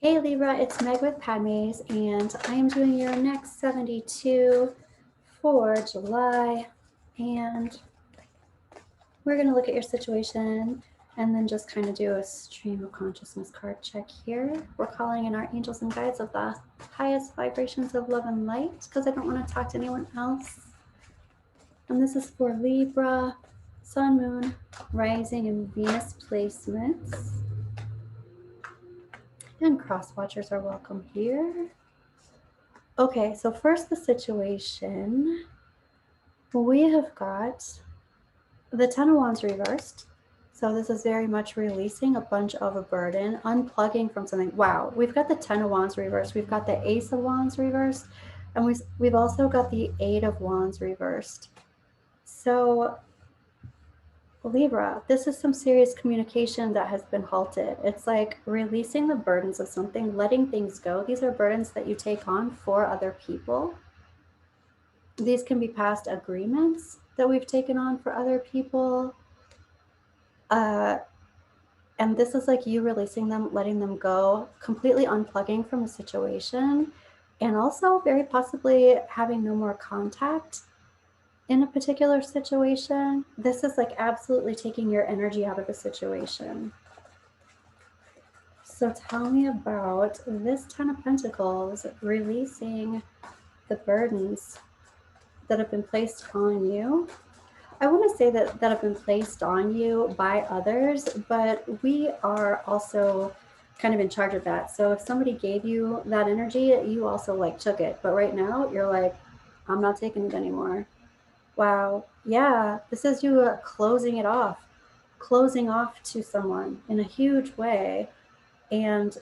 Hey Libra, it's Meg with Padmes, and I am doing your next 72 for July. And we're going to look at your situation and then just kind of do a stream of consciousness card check here. We're calling in our angels and guides of the highest vibrations of love and light because I don't want to talk to anyone else. And this is for Libra, Sun, Moon, Rising, and Venus placements. And cross watchers are welcome here. Okay, so first the situation. We have got the Ten of Wands reversed. So this is very much releasing a bunch of a burden, unplugging from something. Wow, we've got the Ten of Wands reversed. We've got the Ace of Wands reversed. And we've also got the Eight of Wands reversed. So Libra, this is some serious communication that has been halted. It's like releasing the burdens of something, letting things go. These are burdens that you take on for other people. These can be past agreements that we've taken on for other people. And this is like you releasing them, letting them go, completely unplugging from a situation, and also very possibly having no more contact in a particular situation. This is like absolutely taking your energy out of the situation. So tell me about this Ten of Pentacles, releasing the burdens that have been placed on you. I want to say that have been placed on you by others, but we are also kind of in charge of that. So if somebody gave you that energy, you also like took it. But right now you're like, I'm not taking it anymore. Wow. Yeah, this is you closing it off, closing off to someone in a huge way. And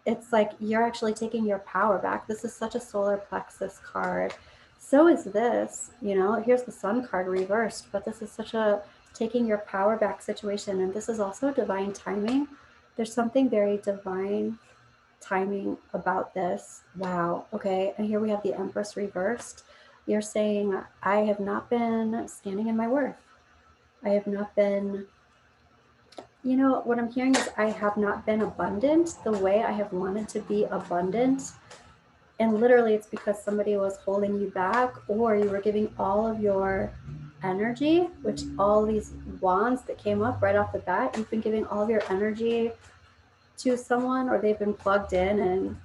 it's like you're actually taking your power back. This is such a solar plexus card. So is this, here's the Sun card reversed, but this is such a taking your power back situation. And this is also divine timing. There's something very divine timing about this. Wow. Okay. And here we have the Empress reversed. You're saying, I have not been standing in my worth. I have not been, what I'm hearing is I have not been abundant the way I have wanted to be abundant. And literally it's because somebody was holding you back, or you were giving all of your energy, which all these wands that came up right off the bat, you've been giving all of your energy to someone, or they've been plugged in and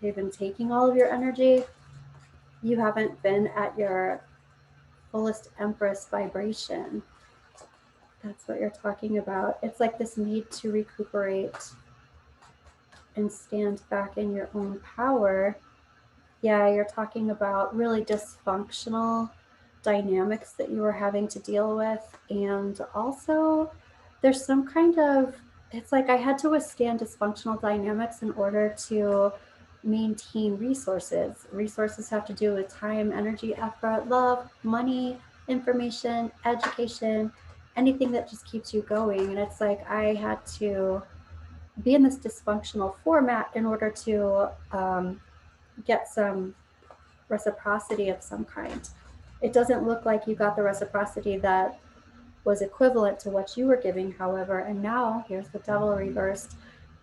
they've been taking all of your energy. You haven't been at your fullest Empress vibration. That's what you're talking about. It's like this need to recuperate and stand back in your own power. Yeah, you're talking about really dysfunctional dynamics that you were having to deal with. And also, there's some kind of, it's like I had to withstand dysfunctional dynamics in order to maintain resources. Resources have to do with time, energy, effort, love, money, information, education, anything that just keeps you going. And it's like I had to be in this dysfunctional format in order to get some reciprocity of some kind. It doesn't look like you got the reciprocity that was equivalent to what you were giving, however, and now here's the Devil reversed.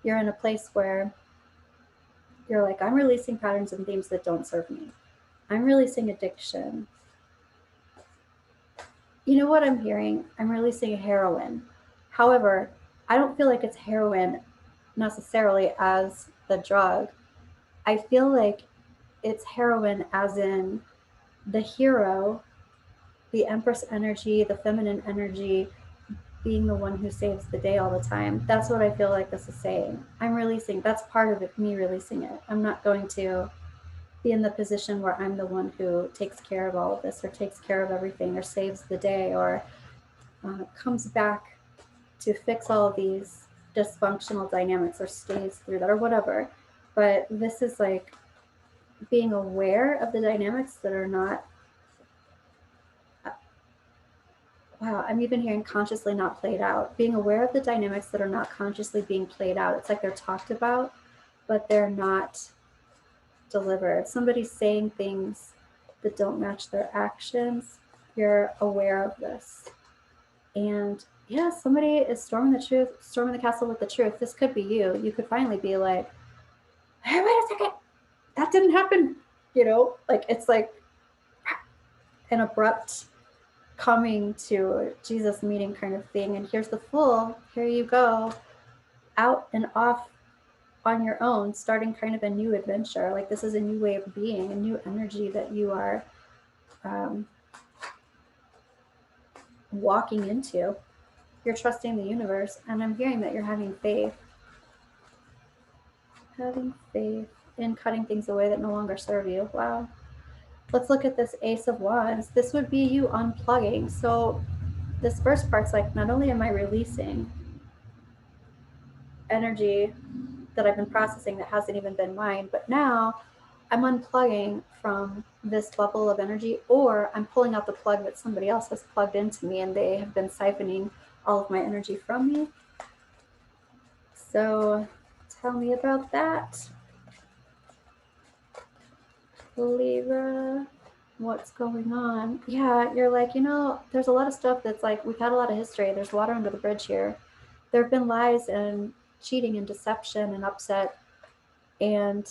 You're in a place where you're like, I'm releasing patterns and themes that don't serve me. I'm releasing addiction. You know what I'm hearing? I'm releasing heroin. However, I don't feel like it's heroin necessarily as the drug. I feel like it's heroin as in the hero, the Empress energy, the feminine energy, being the one who saves the day all the time. That's what I feel like this is saying. I'm releasing, that's part of it, me releasing it. I'm not going to be in the position where I'm the one who takes care of all of this, or takes care of everything, or saves the day, or comes back to fix all of these dysfunctional dynamics, or stays through that, or whatever. But this is like being aware of the dynamics that are not, wow, I'm even hearing consciously not played out. Being aware of the dynamics that are not consciously being played out. It's like they're talked about, but they're not delivered. Somebody's saying things that don't match their actions. You're aware of this. And yeah, somebody is storming the castle with the truth. This could be you. You could finally be like, hey, wait a second, that didn't happen. Like it's like an abrupt coming to Jesus meeting kind of thing. And here's the Fool. Here you go, out and off on your own, starting kind of a new adventure. Like this is a new way of being, a new energy that you are um, walking into. You're trusting the universe, and I'm hearing that you're having faith. Having faith in cutting things away that no longer serve you. Wow. Let's look at this Ace of Wands. This would be you unplugging. So this first part's like, not only am I releasing energy that I've been processing that hasn't even been mine, but now I'm unplugging from this bubble of energy, or I'm pulling out the plug that somebody else has plugged into me and they have been siphoning all of my energy from me. So tell me about that, Libra. What's going on? Yeah, you're like, there's a lot of stuff that's like, we've had a lot of history. There's water under the bridge here. There have been lies and cheating and deception and upset, and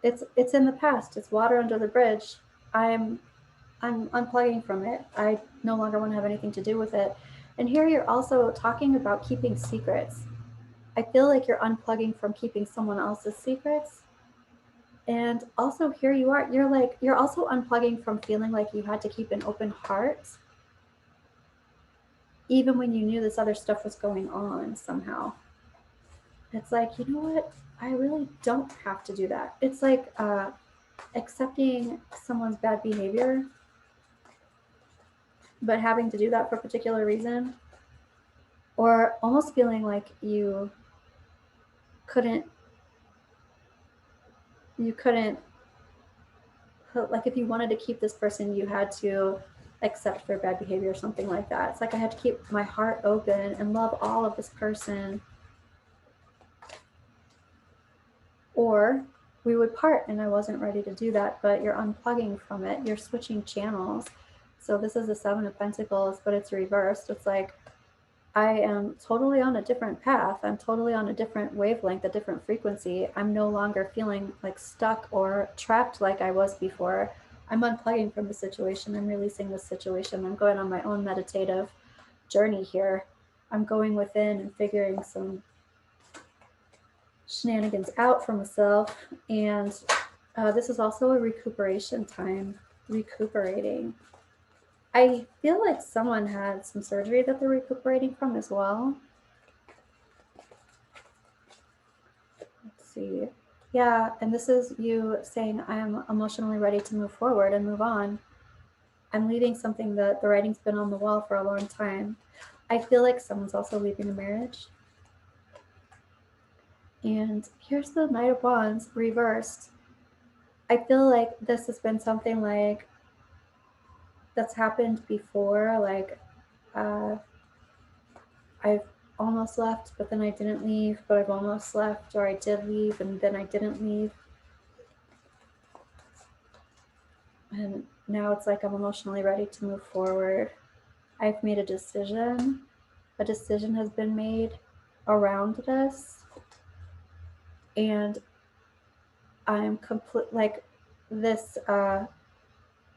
it's in the past. It's water under the bridge. I'm unplugging from it. I no longer want to have anything to do with it. And here you're also talking about keeping secrets. I feel like you're unplugging from keeping someone else's secrets. And also here you are, you're also unplugging from feeling like you had to keep an open heart even when you knew this other stuff was going on somehow. It's like, you know what? I really don't have to do that. It's like accepting someone's bad behavior, but having to do that for a particular reason, or almost feeling like couldn't you couldn't like if you wanted to keep this person, you had to accept their bad behavior or something like that. It's like I had to keep my heart open and love all of this person, or we would part, and I wasn't ready to do that. But you're unplugging from it, you're switching channels. So this is the Seven of Pentacles, but it's reversed. It's like I am totally on a different path. I'm totally on a different wavelength, a different frequency. I'm no longer feeling like stuck or trapped like I was before. I'm unplugging from the situation. I'm releasing the situation. I'm going on my own meditative journey here. I'm going within and figuring some shenanigans out for myself. And this is also a recuperation time, recuperating. I feel like someone had some surgery that they're recuperating from as well. Let's see. Yeah, and this is you saying, I am emotionally ready to move forward and move on. I'm leaving something that the writing's been on the wall for a long time. I feel like someone's also leaving a marriage. And here's the Knight of Wands reversed. I feel like this has been something like that's happened before. Like I've almost left, but then I didn't leave, but I've almost left, or I did leave and then I didn't leave. And now it's like I'm emotionally ready to move forward. I've made a decision. A decision has been made around this. And I'm complete like this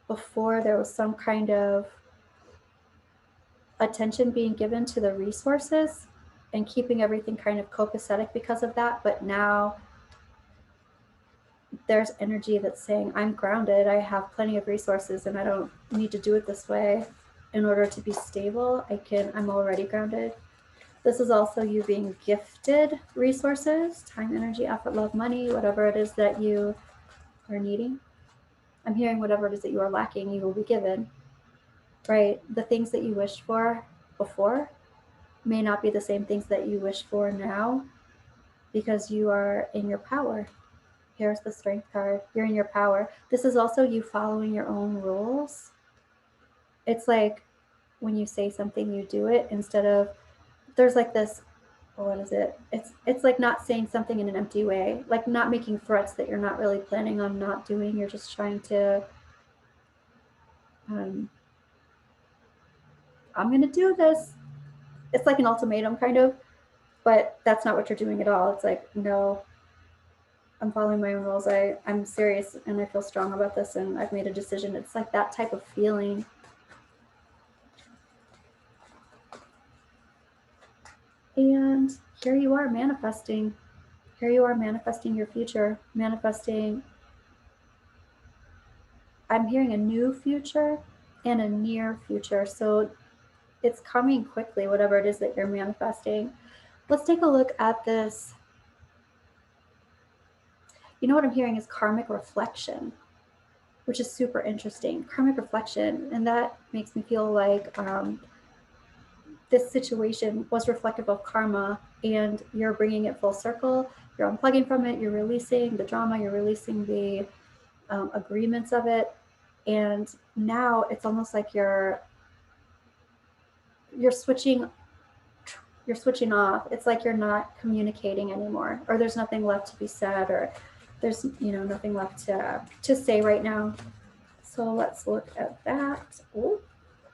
before there was some kind of attention being given to the resources and keeping everything kind of copacetic because of that. But now there's energy that's saying, I'm grounded, I have plenty of resources, and I don't need to do it this way in order to be stable. I'm already grounded. This is also you being gifted resources, time, energy, effort, love, money, whatever it is that you are needing. I'm hearing whatever it is that you are lacking, you will be given, right? The things that you wished for before may not be the same things that you wish for now, because you are in your power. Here's the Strength card. You're in your power. This is also you following your own rules. It's like when you say something, you do it, instead of, there's like this, what is it? It's like not saying something in an empty way, like not making threats that you're not really planning on not doing. You're just trying to, I'm going to do this. It's like an ultimatum kind of, but that's not what you're doing at all. It's like, no, I'm following my own rules. I'm serious and I feel strong about this and I've made a decision. It's like that type of feeling. And here you are manifesting. Here you are manifesting your future, manifesting. I'm hearing a new future and a near future. So it's coming quickly, whatever it is that you're manifesting. Let's take a look at this. You know what I'm hearing is karmic reflection, which is super interesting. Karmic reflection, and that makes me feel like this situation was reflective of karma, and you're bringing it full circle. You're unplugging from it. You're releasing the drama. You're releasing the agreements of it, and now it's almost like you're switching. You're switching off. It's like you're not communicating anymore, or there's nothing left to be said, or there's nothing left to say right now. So let's look at that. Oh,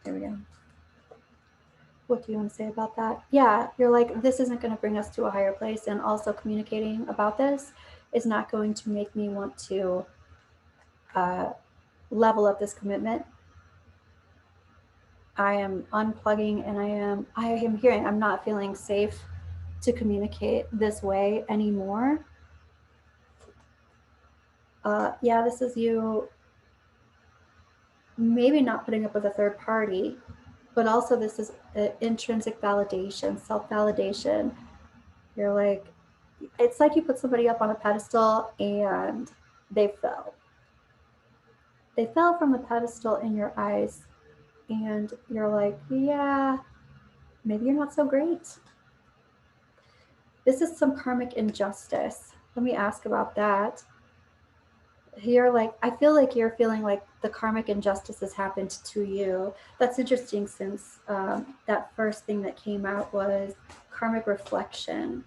there we go. What do you want to say about that? Yeah, you're like, this isn't going to bring us to a higher place, and also communicating about this is not going to make me want to level up this commitment. I am unplugging, and I am hearing I'm not feeling safe to communicate this way anymore. Yeah, this is you maybe not putting up with a third party, but also this is intrinsic validation, self-validation. You're like, it's like you put somebody up on a pedestal and they fell. They fell from the pedestal in your eyes, and you're like, yeah, maybe you're not so great. This is some karmic injustice. Let me ask about that. You're like, I feel like you're feeling like the karmic injustice has happened to you. That's interesting, since that first thing that came out was karmic reflection.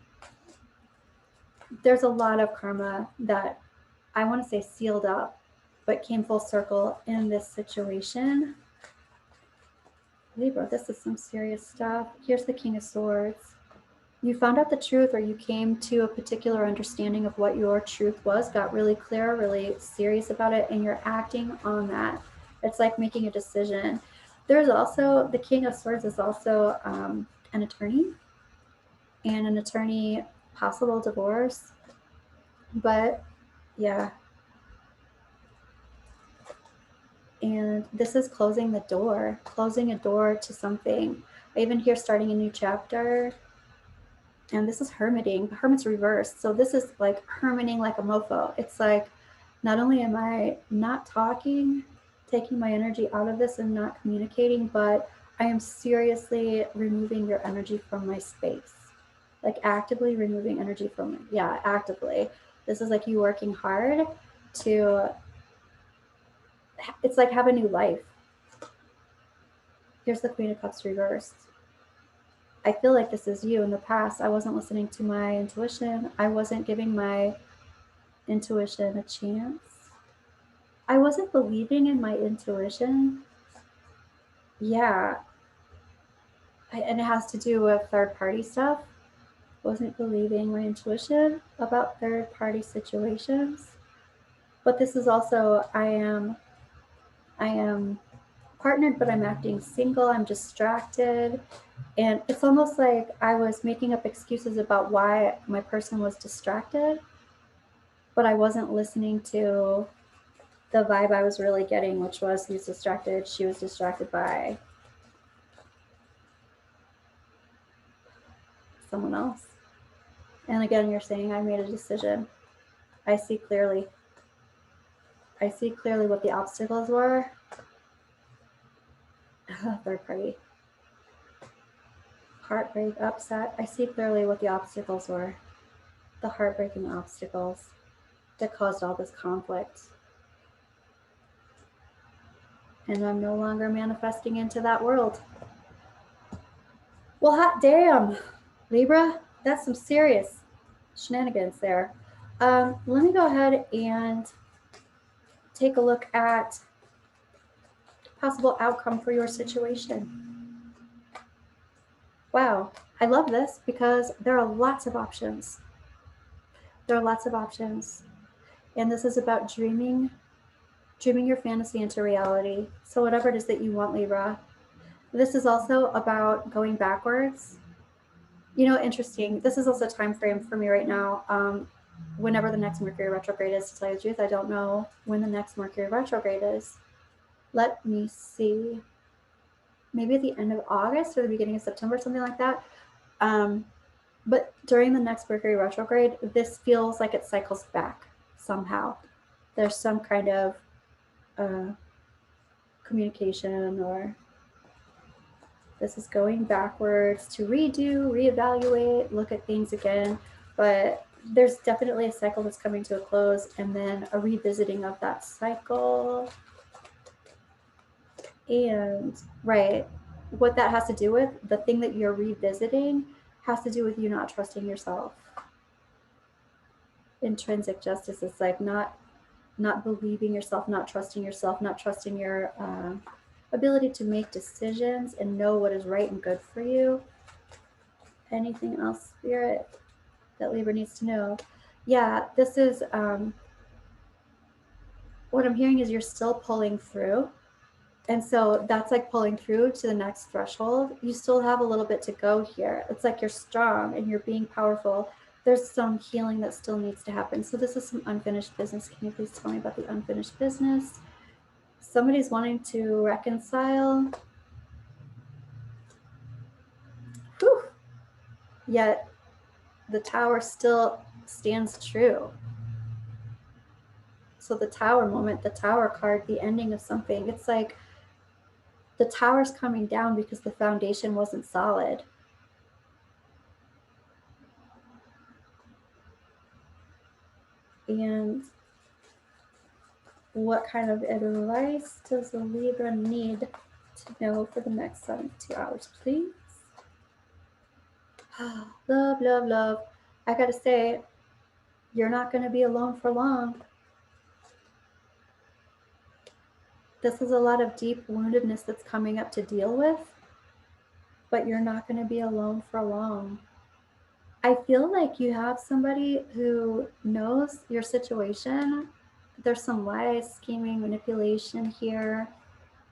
There's a lot of karma that I want to say sealed up, but came full circle in this situation. Libra, this is some serious stuff. Here's the King of Swords. You found out the truth, or you came to a particular understanding of what your truth was, got really clear, really serious about it, and you're acting on that. It's like making a decision. There's also, the King of Swords is also an attorney, and an attorney, possible divorce. But yeah. And this is closing the door, closing a door to something. I even hear starting a new chapter. And this is hermiting. The hermit's reversed. So this is like hermiting like a mofo. It's like, not only am I not talking, taking my energy out of this and not communicating, but I am seriously removing your energy from my space. Like actively removing energy from me. Yeah, actively. This is like you working hard to, it's like have a new life. Here's the Queen of Cups reversed. I feel like this is you. In the past, I wasn't listening to my intuition. I wasn't giving my intuition a chance. I wasn't believing in my intuition. Yeah. And it has to do with third party stuff. Wasn't believing my intuition about third party situations. But this is also, I am partnered, but I'm acting single. I'm distracted. And it's almost like I was making up excuses about why my person was distracted, but I wasn't listening to the vibe I was really getting, which was he's distracted, she was distracted by someone else. And again, you're saying, I made a decision. I see clearly. I see clearly what the obstacles were. Third party. Heartbreak, upset. I see clearly what the obstacles were. The heartbreaking obstacles that caused all this conflict. And I'm no longer manifesting into that world. Well, hot damn, Libra, that's some serious shenanigans there. Let me go ahead and take a look at possible outcome for your situation. Wow, I love this because there are lots of options. There are lots of options. And this is about dreaming your fantasy into reality. So whatever it is that you want, Libra. This is also about going backwards. You know, interesting. This is also time frame for me right now. Whenever the next Mercury retrograde is, to tell you the truth, I don't know when the next Mercury retrograde is. Let me see. Maybe at the end of August or the beginning of September, something like that. But during the next Mercury retrograde, this feels like it cycles back somehow. There's some kind of communication, or this is going backwards to redo, reevaluate, look at things again. But there's definitely a cycle that's coming to a close, and then a revisiting of that cycle. And right, what that has to do with, the thing that you're revisiting has to do with you not trusting yourself. Intrinsic justice is like not believing yourself, not trusting yourself, not trusting your ability to make decisions and know what is right and good for you. Anything else, Spirit, that Libra needs to know? Yeah, this is what I'm hearing is you're still pulling through. And so that's like pulling through to the next threshold. You still have a little bit to go here. It's like you're strong and you're being powerful. There's some healing that still needs to happen. So this is some unfinished business. Can you please tell me about the unfinished business? Somebody's wanting to reconcile. Whew. Yet the Tower still stands true. So the Tower moment, the Tower card, the ending of something, it's like the Tower's coming down because the foundation wasn't solid. And what kind of advice does the Libra need to know for the next 72 hours, please? Love, love, love. I gotta say, you're not gonna be alone for long. This is a lot of deep woundedness that's coming up to deal with, but you're not gonna be alone for long. I feel like you have somebody who knows your situation. There's some lies, scheming, manipulation here,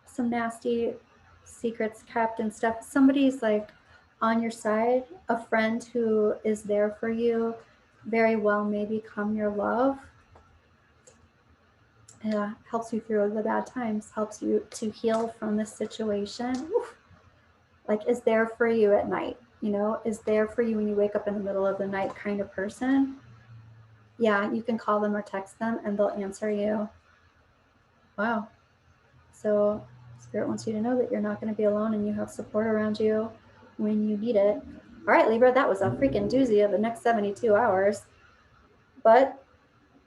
some nasty secrets kept and stuff. Somebody's like on your side, a friend who is there for you, very well may become your love. Yeah, helps you through the bad times, helps you to heal from this situation. Oof. Like is there for you at night, you know, is there for you when you wake up in the middle of the night kind of person. Yeah, you can call them or text them and they'll answer you. Wow. So Spirit wants you to know that you're not going to be alone and you have support around you when you need it. All right, Libra, that was a freaking doozy of the next 72 hours. But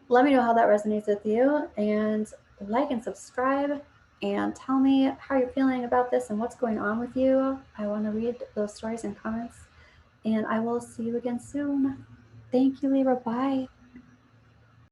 let me know how that resonates with you, and like and subscribe and tell me how you're feeling about this and what's going on with you. I want to read those stories and comments, and I will see you again soon. Thank you, Libra. Bye.